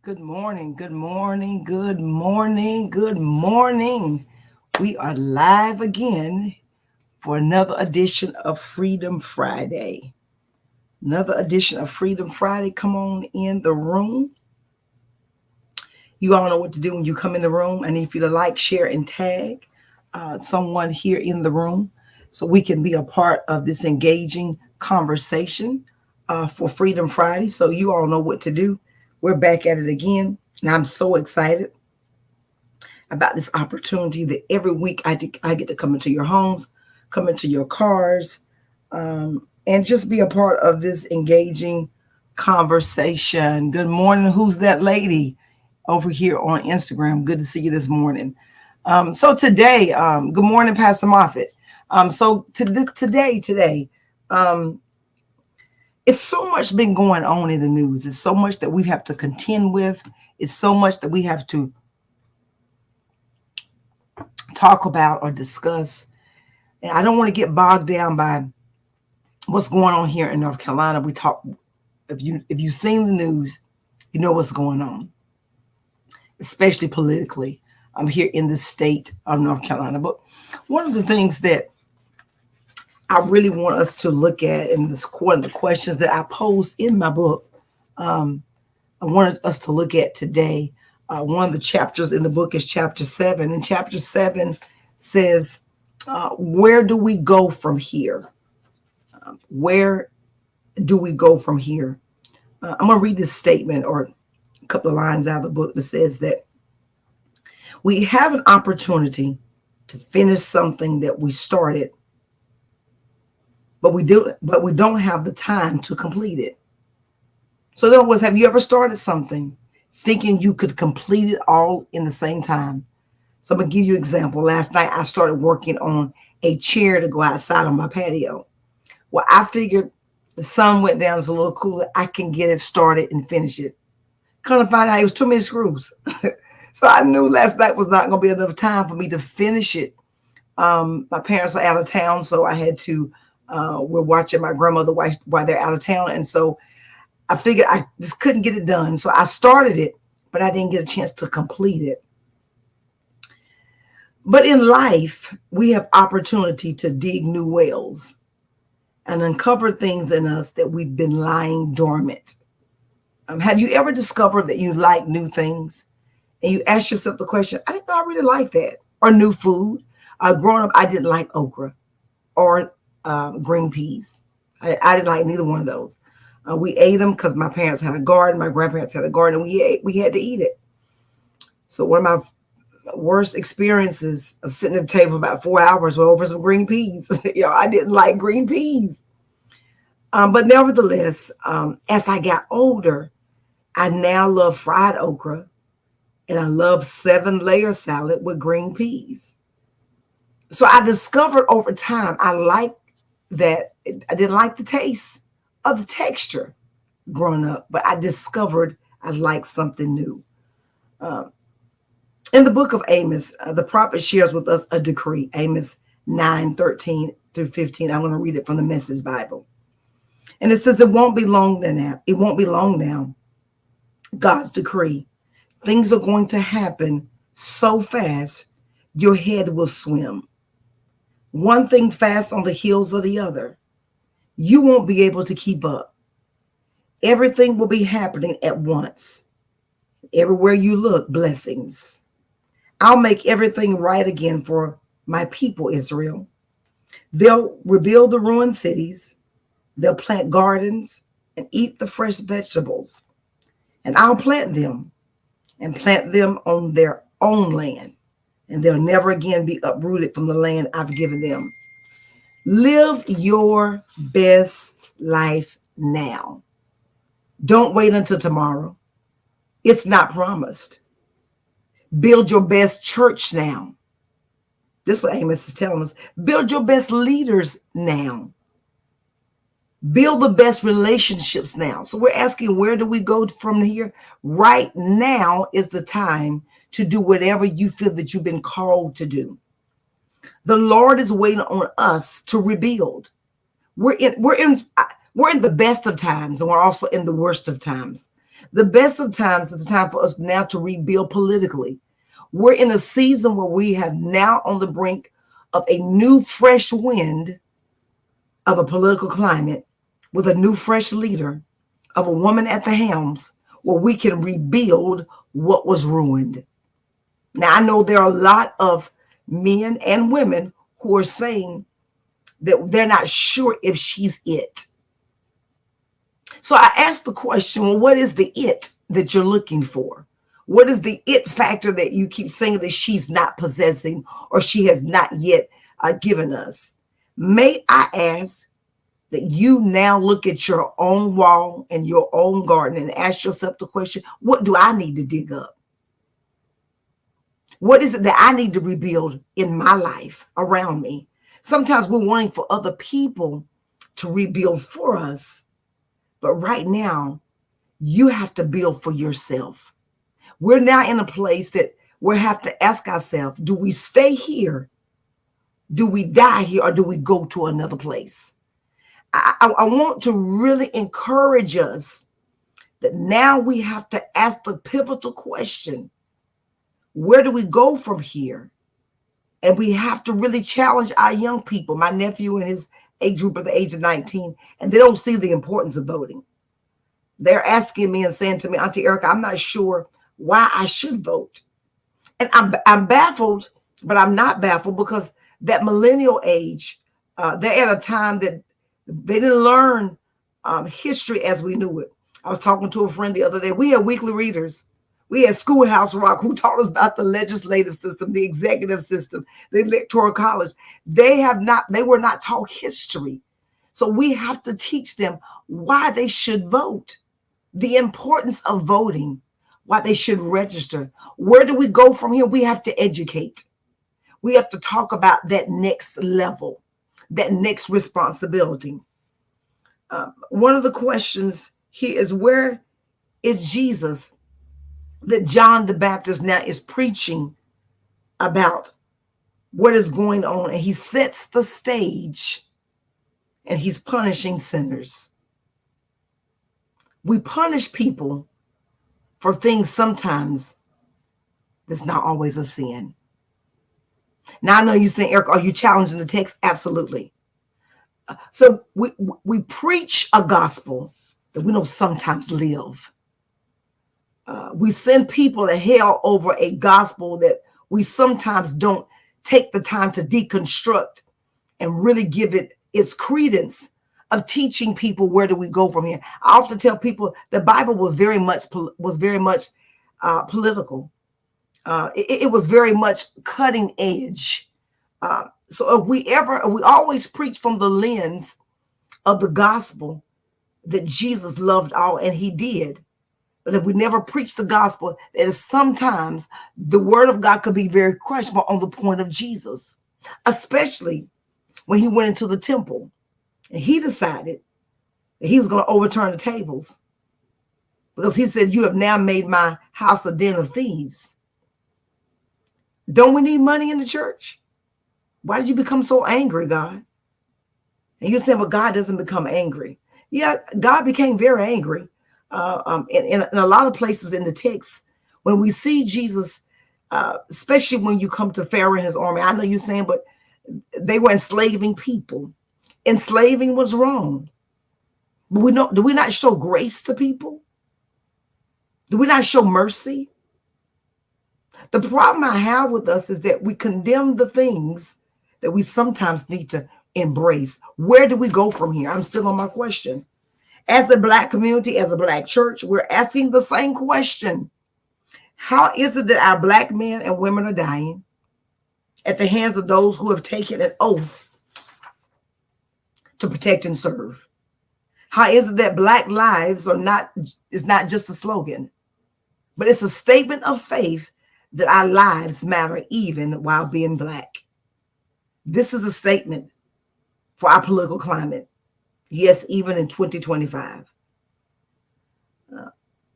Good morning, good morning, good morning, good morning. We are live again for another edition of Freedom Friday. Another edition of Freedom Friday. Come on in the room. You all know what to do when you come in the room. I need you to like, share, and tag someone here in the room so we can be a part of this engaging conversation for Freedom Friday. So you all know what to do. We're back at it again. And I'm so excited about this opportunity that every week I get to come into your homes, come into your cars, and just be a part of this engaging conversation. Good morning. Who's that lady over here on Instagram? Good to see you this morning. So today, good morning, Pastor Moffitt. Today, um, it's so much been going on in the news. It's so much that we have to contend with. It's so much that we have to talk about or discuss. And I don't want to get bogged down by what's going on here in North Carolina. We talk if you've seen the news, you know what's going on, especially politically. I'm here in the state of North Carolina. But one of the things that I really want us to look at, and this one of the questions that I posed in my book, I wanted us to look at today. One of the chapters in the book is chapter 7, and chapter 7 says, where do we go from here? Where do we go from here? I'm going to read this statement or a couple of lines out of the book that says that we have an opportunity to finish something that we started, but we don't have the time to complete it. So in other words, have you ever started something thinking you could complete it all in the same time? So I'm going to give you an example. Last night, I started working on a chair to go outside on my patio. Well, I figured the sun went down, it's a little cooler. I can get it started and finish it. Kind of find out it was too many screws. So I knew last night was not going to be enough time for me to finish it. My parents are out of town, so I had to, we're watching my grandmother while they're out of town. And so I figured I just couldn't get it done. So I started it, but I didn't get a chance to complete it. But in life, we have opportunity to dig new wells and uncover things in us that we've been lying dormant. Have you ever discovered that you like new things? And you ask yourself the question, I didn't know I really like that. Or new food. Growing up, I didn't like okra or green peas. I didn't like neither one of those. We ate them because my parents had a garden, my grandparents had a garden, and we had to eat it. So one of my worst experiences of sitting at the table about 4 hours were over some green peas. I didn't like green peas. But nevertheless, as I got older, I now love fried okra and I love 7-layer salad with green peas. So I discovered over time, I like that. I didn't like the taste of the texture growing up, but I discovered I like something new. In the book of Amos, the prophet shares with us a decree, Amos 9:13 through 15. I'm going to read it from the Message Bible. And it says, it won't be long now. It won't be long now. God's decree. Things are going to happen so fast, your head will swim. One thing fast on the heels of the other. You won't be able to keep up. Everything will be happening at once. Everywhere you look, blessings. I'll make everything right again for my people, Israel. They'll rebuild the ruined cities. They'll plant gardens and eat the fresh vegetables. And I'll plant them on their own land. And they'll never again be uprooted from the land I've given them. Live your best life now. Don't wait until tomorrow. It's not promised. Build your best church now. This is what Amos is telling us. Build your best leaders now. Build the best relationships now. So we're asking, where do we go from here? Right now is the time to do whatever you feel that you've been called to do. The Lord is waiting on us to rebuild. We're in the best of times, and we're also in the worst of times. The best of times is the time for us now to rebuild politically. We're in a season where we have now on the brink of a new fresh wind of a political climate with a new fresh leader of a woman at the helms where we can rebuild what was ruined. Now, I know there are a lot of men and women who are saying that they're not sure if she's it. So I asked the question, well, what is the it that you're looking for? What is the it factor that you keep saying that she's not possessing or she has not yet given us? May I ask that you now look at your own wall and your own garden and ask yourself the question, what do I need to dig up? What is it that I need to rebuild in my life around me? Sometimes we're wanting for other people to rebuild for us, but right now, you have to build for yourself. We're now in a place that we have to ask ourselves, do we stay here? Do we die here? Or do we go to another place? I want to really encourage us that now we have to ask the pivotal question, where do we go from here? And we have to really challenge our young people, my nephew and his age group at the age of 19, and they don't see the importance of voting. They're asking me and saying to me, Auntie Erica, I'm not sure why I should vote. And I'm baffled, but I'm not baffled because that millennial age, they're at a time that they didn't learn history as we knew it. I was talking to a friend the other day. We had weekly readers. We had Schoolhouse Rock who taught us about the legislative system, the executive system, the electoral college. They were not taught history. So we have to teach them why they should vote, the importance of voting, why they should register. Where do we go from here? We have to educate. We have to talk about that next level, that next responsibility. One of the questions here is, where is Jesus that John the Baptist now is preaching about what is going on? And he sets the stage and he's punishing sinners. We punish people for things sometimes that's not always a sin. Now, I know you're saying, Eric, are you challenging the text? Absolutely. So we preach a gospel that we know sometimes live. We send people to hell over a gospel that we sometimes don't take the time to deconstruct and really give it its credence of teaching people where do we go from here. I often tell people the Bible was very much political. It was very much cutting edge. So if we always preach from the lens of the gospel that Jesus loved all, and he did. But if we never preach the gospel, that is sometimes the word of God could be very questionable on the point of Jesus, especially when he went into the temple and he decided that he was going to overturn the tables because he said, you have now made my house a den of thieves. Don't we need money in the church? Why did you become so angry, God? And you're saying, well, God doesn't become angry. Yeah, God became very angry. In a lot of places in the text, when we see Jesus, especially when you come to Pharaoh and his army, I know you're saying, but they were enslaving people. Enslaving was wrong. But do we not show grace to people? Do we not show mercy? The problem I have with us is that we condemn the things that we sometimes need to embrace. Where do we go from here? I'm still on my question. As a Black community, as a Black church, we're asking the same question. How is it that our Black men and women are dying at the hands of those who have taken an oath to protect and serve? How is it that Black lives is not just a slogan, but it's a statement of faith that our lives matter even while being Black? This is a statement for our political climate. Yes, even in 2025.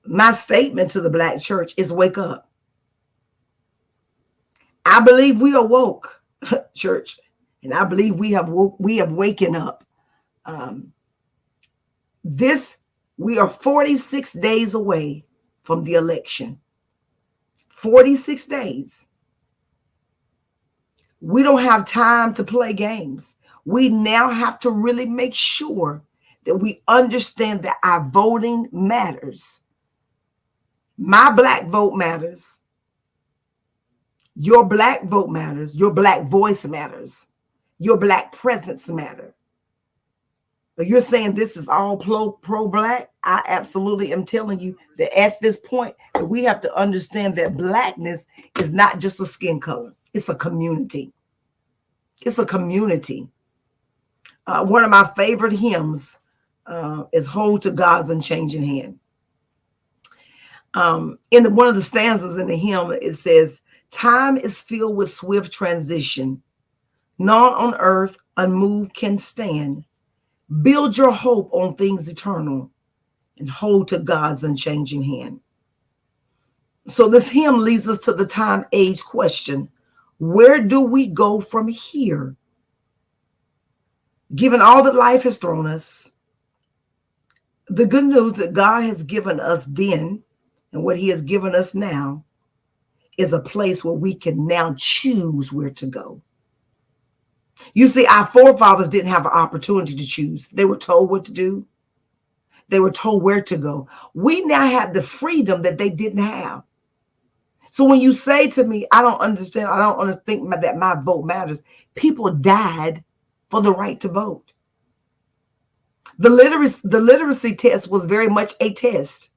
My statement to the Black church is wake up. I believe we are woke, church, and I believe we have waken up. This We are 46 days away from the election. 46 days. We don't have time to play games. We now have to really make sure that we understand that our voting matters. My black vote matters. Your black vote matters. Your black voice matters. Your black presence matters. But you're saying this is all pro-black? I absolutely am telling you that at this point, that we have to understand that blackness is not just a skin color. It's a community. It's a community. One of my favorite hymns is "Hold to God's Unchanging Hand." In one of the stanzas in the hymn, it says, "Time is filled with swift transition. None on earth unmoved can stand. Build your hope on things eternal and hold to God's unchanging hand." So this hymn leads us to the time age question. Where do we go from here? Given all that life has thrown us, the good news that God has given us then and what he has given us now is a place where we can now choose where to go. You see, our forefathers didn't have an opportunity to choose. They were told what to do. They were told where to go. We now have the freedom that they didn't have. So when you say to me, I don't understand, I don't think that my vote matters. People died for the right to vote. The literacy test was very much a test.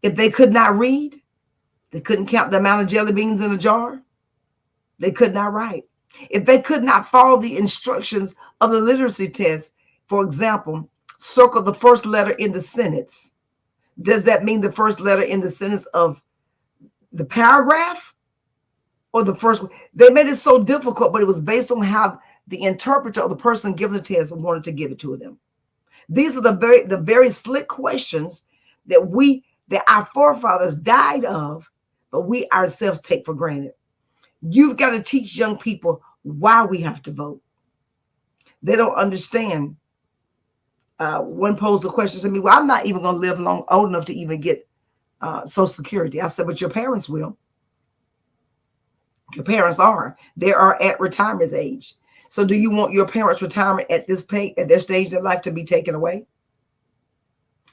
If they could not read, they couldn't count the amount of jelly beans in a jar. They could not write. If they could not follow the instructions of the literacy test, for example, circle the first letter in the sentence. Does that mean the first letter in the sentence of the paragraph or the first? They made it so difficult, but it was based on how the interpreter or the person giving the test wanted to give it to them. These are the very slick questions that our forefathers died of, but we ourselves take for granted. You've got to teach young people why we have to vote. They don't understand. One posed a question to me, well, I'm not even going to live old enough to even get Social Security. I said, but your parents will. Your parents are. They are at retirement age. So do you want your parents' retirement at their stage of their life to be taken away?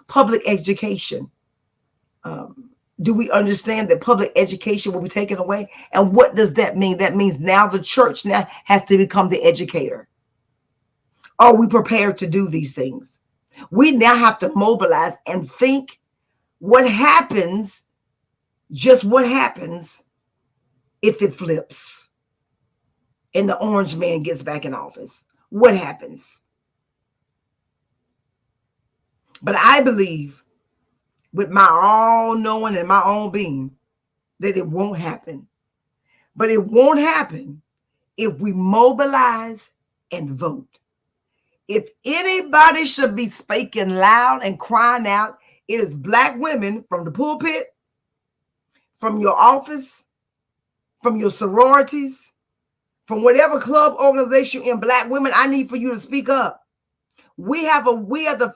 Public education. Do we understand that public education will be taken away? And what does that mean? That means now the church now has to become the educator. Are we prepared to do these things? We now have to mobilize and think what happens, just what happens if it flips and the orange man gets back in office. What happens? But I believe with my all-knowing and my own being that it won't happen. But it won't happen if we mobilize and vote. If anybody should be speaking loud and crying out, it is black women from the pulpit, from your office, from your sororities, from whatever club organization in black women. I need for you to speak up. We are the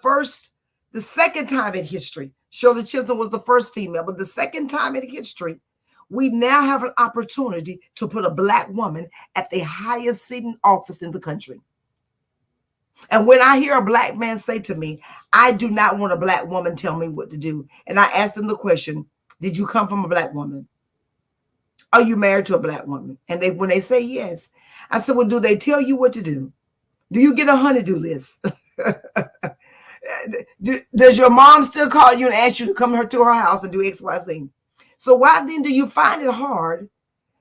second time in history. Shirley Chisholm was the first female, but the second time in history, we now have an opportunity to put a black woman at the highest sitting office in the country. And when I hear a black man say to me, I do not want a black woman tell me what to do. And I ask them the question, did you come from a black woman? Are you married to a black woman? And when they say yes, I said, well, do they tell you what to do? Do you get a honey-do list? Does your mom still call you and ask you to come to her house and do X, Y, Z? So why then do you find it hard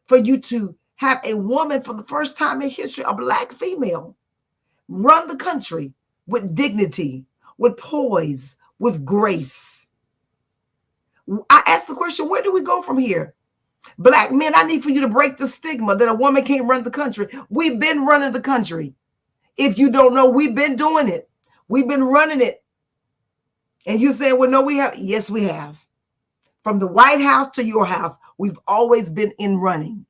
for you to have a woman for the first time in history, a black female, run the country with dignity, with poise, with grace? I ask the question, where do we go from here? Black men, I need for you to break the stigma that a woman can't run the country. We've been running the country. If you don't know, we've been doing it. We've been running it. And you say, well, no, we have. Yes, we have. From the White House to your house, we've always been in running.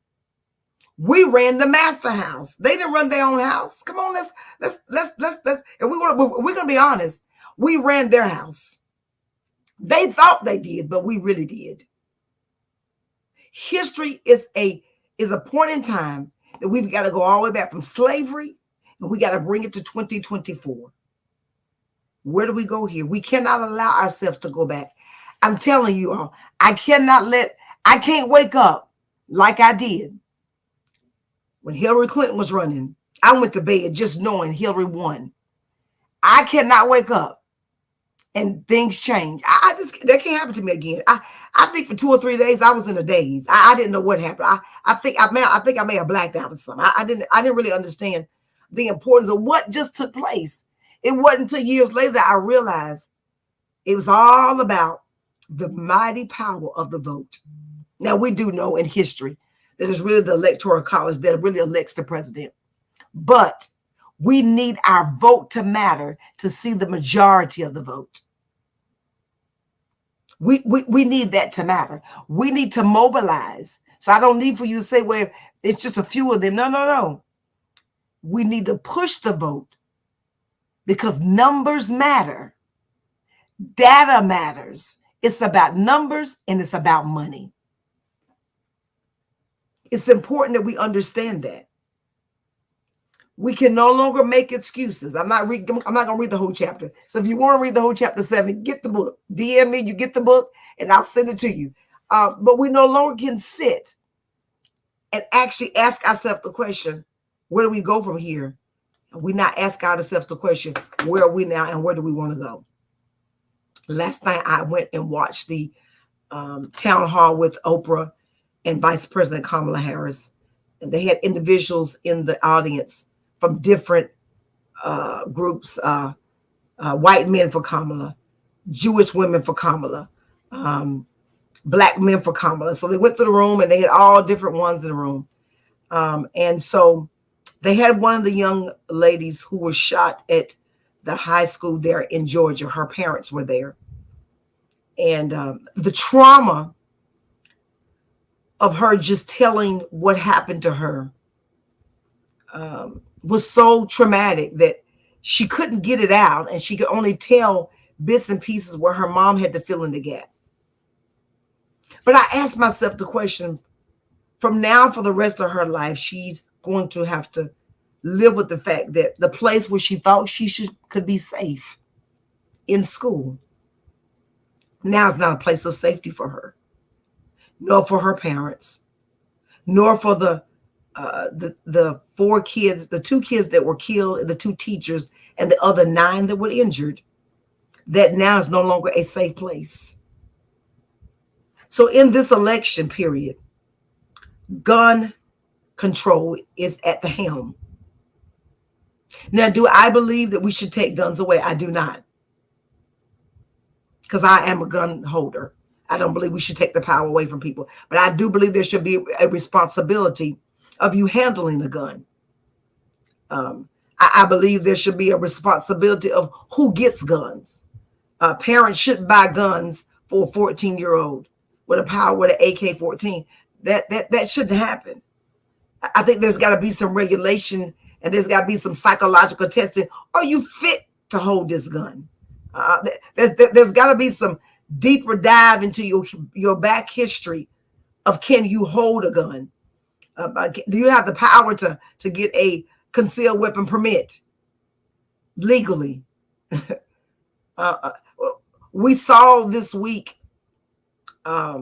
We ran the master house. They didn't run their own house. Come on, let's. And we're gonna be honest. We ran their house. They thought they did, but we really did. History is a point in time that we've got to go all the way back from slavery, and we got to bring it to 2024. Where do we go here? We cannot allow ourselves to go back. I'm telling you all, I can't wake up like I did when Hillary Clinton was running. I went to bed just knowing Hillary won. I cannot wake up and things change. That can't happen to me again. I think for 2 or 3 days I was in a daze. I didn't know what happened. I think I may have blacked out or something. I didn't really understand the importance of what just took place. It wasn't until years later that I realized it was all about the mighty power of the vote. Now, we do know in history that it's really the Electoral College that really elects the president. But we need our vote to matter to see the majority of the vote. We need that to matter. We need to mobilize. So I don't need for you to say, well, it's just a few of them. No. We need to push the vote because numbers matter. Data matters. It's about numbers and it's about money. It's important that we understand that. We can no longer make excuses. I'm not going to read the whole chapter. So if you want to read the whole chapter 7, get the book. DM me, you get the book, and I'll send it to you. But we no longer can sit and actually ask ourselves the question, where do we go from here? And we not ask ourselves the question, where are we now and where do we want to go? Last night, I went and watched the town hall with Oprah and Vice President Kamala Harris. And they had individuals in the audience from different groups, white men for Kamala, Jewish women for Kamala, black men for Kamala. So they went through the room and they had all different ones in the room. And so they had one of the young ladies who was shot at the high school there in Georgia. Her parents were there. And the trauma of her just telling what happened to her was so traumatic that she couldn't get it out, and she could only tell bits and pieces where her mom had to fill in the gap. But I asked myself the question, from now for the rest of her life, she's going to have to live with the fact that the place where she thought she could be safe, in school, now is not a place of safety for her, nor for her parents, nor for the 4 kids, the 2 kids that were killed, the 2 teachers, and the other 9 that were injured. That now is no longer a safe place. So in this election period, gun control is at the helm. Now, do I believe that we should take guns away? I do not. Because I am a gun holder. I don't believe we should take the power away from people. But I do believe there should be a responsibility of you handling a gun. I believe there should be a responsibility of who gets guns. Parents shouldn't buy guns for a 14-year-old with a power with an AK-14. That shouldn't happen. I think there's got to be some regulation, and there's got to be some psychological testing. Are you fit to hold this gun? There's got to be some deeper dive into your back history of, can you hold a gun? Do you have the power to get a concealed weapon permit legally? We saw this week a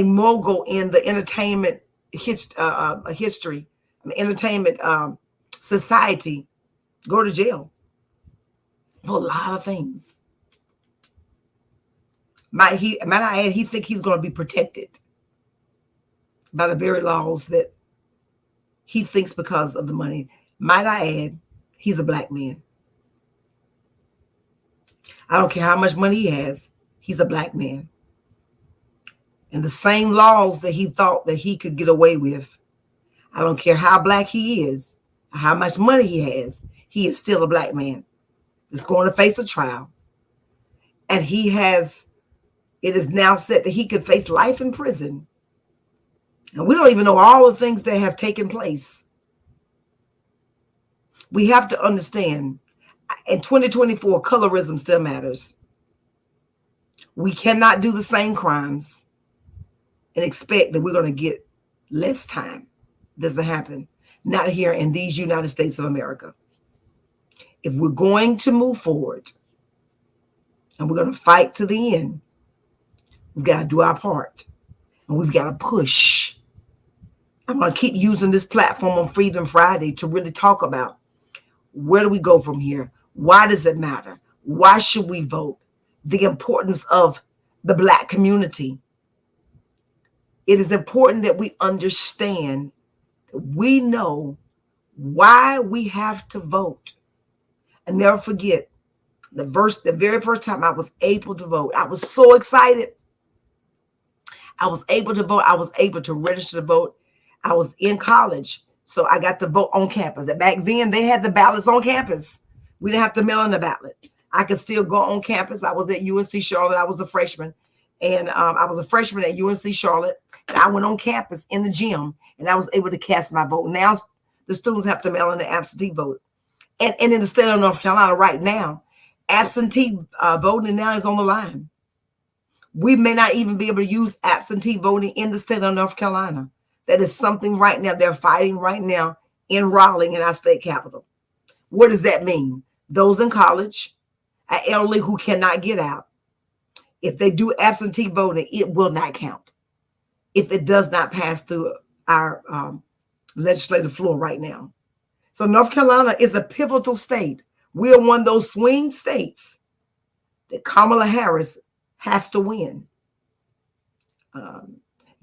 mogul in the entertainment history, entertainment society, go to jail for a lot of things. Might I add, he think he's going to be protected by the very laws that he thinks because of the money. Might I add, he's a black man. I don't care how much money he has, he's a black man. And the same laws that he thought that he could get away with, I don't care how black he is, how much money he has, he is still a black man. Is going to face a trial. And it is now said that he could face life in prison. And we don't even know all the things that have taken place. We have to understand, in 2024, colorism still matters. We cannot do the same crimes and expect that we're going to get less time. Doesn't happen. Not here in these United States of America. If we're going to move forward and we're going to fight to the end, we've got to do our part and we've got to push. I'm going to keep using this platform on Freedom Friday to really talk about where do we go from here? Why does it matter? Why should we vote? The importance of the Black community. It is important that we understand, that we know why we have to vote. And never forget the very first time I was able to vote, I was so excited. I was able to vote. I was able to register to vote. I was in college, so I got to vote on campus. And back then, they had the ballots on campus. We didn't have to mail in the ballot. I could still go on campus. I was at UNC Charlotte. I was a freshman, and I was a freshman at UNC Charlotte. And I went on campus in the gym, and I was able to cast my vote. Now the students have to mail in the absentee vote. And in the state of North Carolina right now, absentee voting now is on the line. We may not even be able to use absentee voting in the state of North Carolina. That is something right now they're fighting right now in Raleigh, in our state capital. What does that mean? Those in college, an elderly who cannot get out, if they do absentee voting, it will not count if it does not pass through our legislative floor right now. So North Carolina is a pivotal state. We are one of those swing states that Kamala Harris has to win.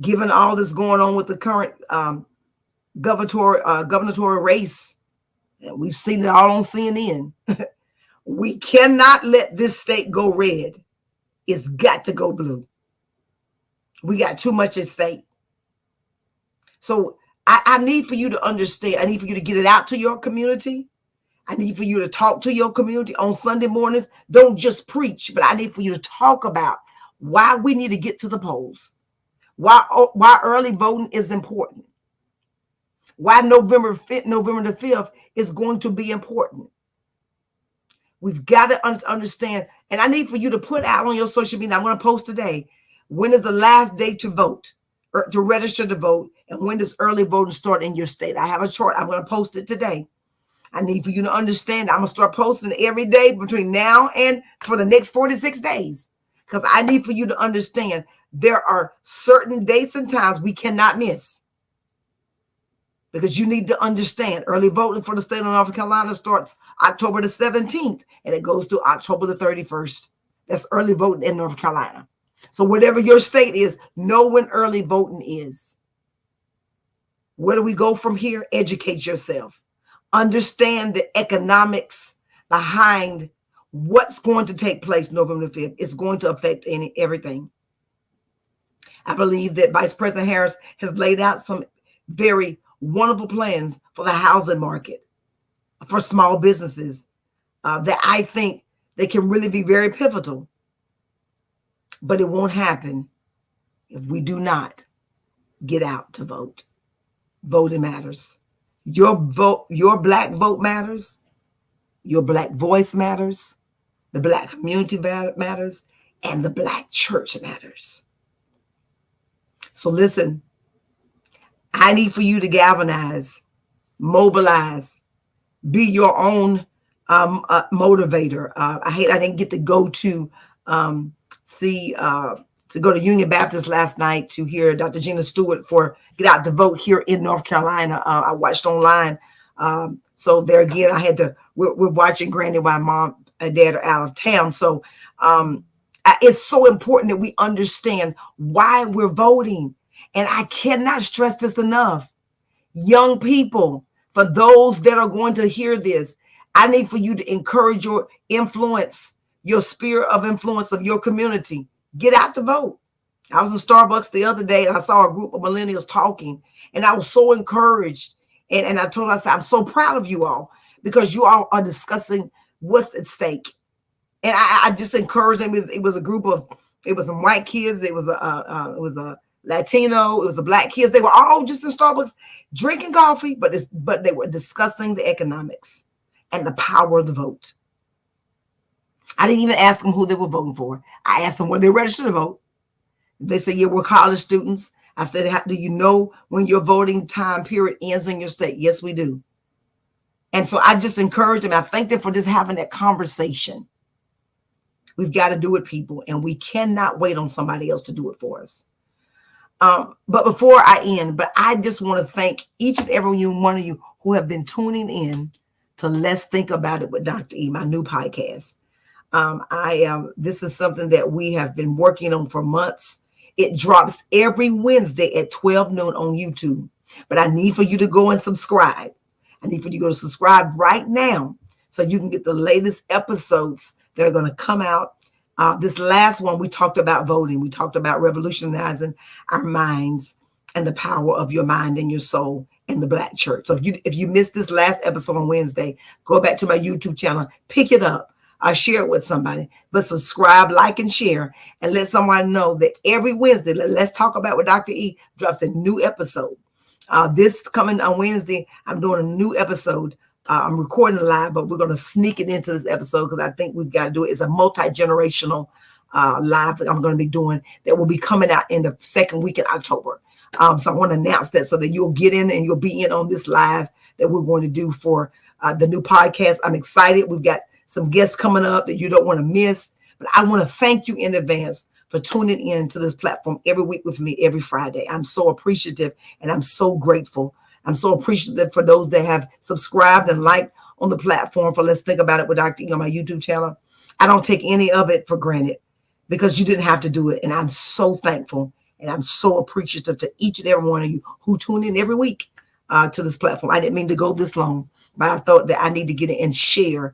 Given all this going on with the current gubernatorial race, and we've seen it all on CNN, we cannot let this state go red. It's got to go blue. We got too much at stake. So I need for you to understand. I need for you to get it out to your community. I need for you to talk to your community on Sunday mornings. Don't just preach, but I need for you to talk about why we need to get to the polls, why early voting is important, why November the 5th is going to be important. We've got to understand, and I need for you to put out on your social media. I'm going to post today. When is the last day to vote or to register to vote? And when does early voting start in your state? I have a chart. I'm going to post it today. I need for you to understand. I'm going to start posting every day between now and for the next 46 days. Because I need for you to understand there are certain dates and times we cannot miss. Because you need to understand early voting for the state of North Carolina starts October the 17th and it goes through October the 31st. That's early voting in North Carolina. So whatever your state is, know when early voting is. Where do we go from here? Educate yourself. Understand the economics behind what's going to take place November 5th. It's going to affect everything. I believe that Vice President Harris has laid out some very wonderful plans for the housing market, for small businesses that I think they can really be very pivotal. But it won't happen if we do not get out to vote. Voting matters. Your vote, your Black vote matters. Your Black voice matters. The Black community matters. And the Black church matters. So listen, I need for you to galvanize, mobilize, be your own motivator. I didn't get to go to go to Union Baptist last night to hear Dr. Gina Stewart for Get Out to Vote here in North Carolina. I watched online. So there again, we're watching Granny while mom and dad are out of town. So it's so important that we understand why we're voting. And I cannot stress this enough. Young people, for those that are going to hear this, I need for you to encourage your influence, your sphere of influence of your community. Get out to vote. I was in Starbucks the other day and I saw a group of millennials talking and I was so encouraged. And I told them, I said, I'm so proud of you all because you all are discussing what's at stake. And I just encouraged them. It was a group of, it was some white kids. It was a Latino. It was the Black kids. They were all just in Starbucks drinking coffee, but they were discussing the economics and the power of the vote. I didn't even ask them who they were voting for. I asked them when they registered to vote. They said, yeah, we're college students. I said, do you know when your voting time period ends in your state? Yes, we do. And so I just encourage them. I thank them for just having that conversation. We've got to do it, people, and we cannot wait on somebody else to do it for us. But before I end, I just want to thank each and every one of you who have been tuning in to Let's Think About It with Dr. E, my new podcast. This is something that we have been working on for months. It drops every Wednesday at 12 noon on YouTube. But I need for you to go and subscribe. I need for you to go to subscribe right now so you can get the latest episodes that are going to come out. This last one, we talked about voting. We talked about revolutionizing our minds and the power of your mind and your soul in the Black church. So if you missed this last episode on Wednesday, go back to my YouTube channel, pick it up. Share it with somebody, but subscribe, like, and share, and let someone know that every Wednesday, Let's Talk About with Dr. E drops a new episode. This coming on Wednesday, I'm doing a new episode. I'm recording live, but we're going to sneak it into this episode because I think we've got to do it. It's a multi-generational live that I'm going to be doing that will be coming out in the second week in October. So I want to announce that so that you'll get in and you'll be in on this live that we're going to do for the new podcast. I'm excited. We've got some guests coming up that you don't want to miss. But I want to thank you in advance for tuning in to this platform every week with me every Friday. I'm so appreciative and I'm so grateful. I'm so appreciative for those that have subscribed and liked on the platform for Let's Think About It with Dr. E on my YouTube channel. I don't take any of it for granted because you didn't have to do it. And I'm so thankful and I'm so appreciative to each and every one of you who tune in every week to this platform. I didn't mean to go this long, but I thought that I need to get it and share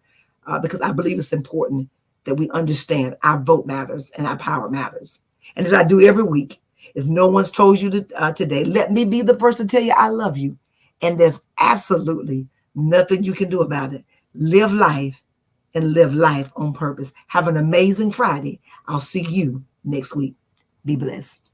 because I believe it's important that we understand our vote matters and our power matters. And as I do every week, if no one's told you today, let me be the first to tell you I love you. And there's absolutely nothing you can do about it. Live life and live life on purpose. Have an amazing Friday. I'll see you next week. Be blessed.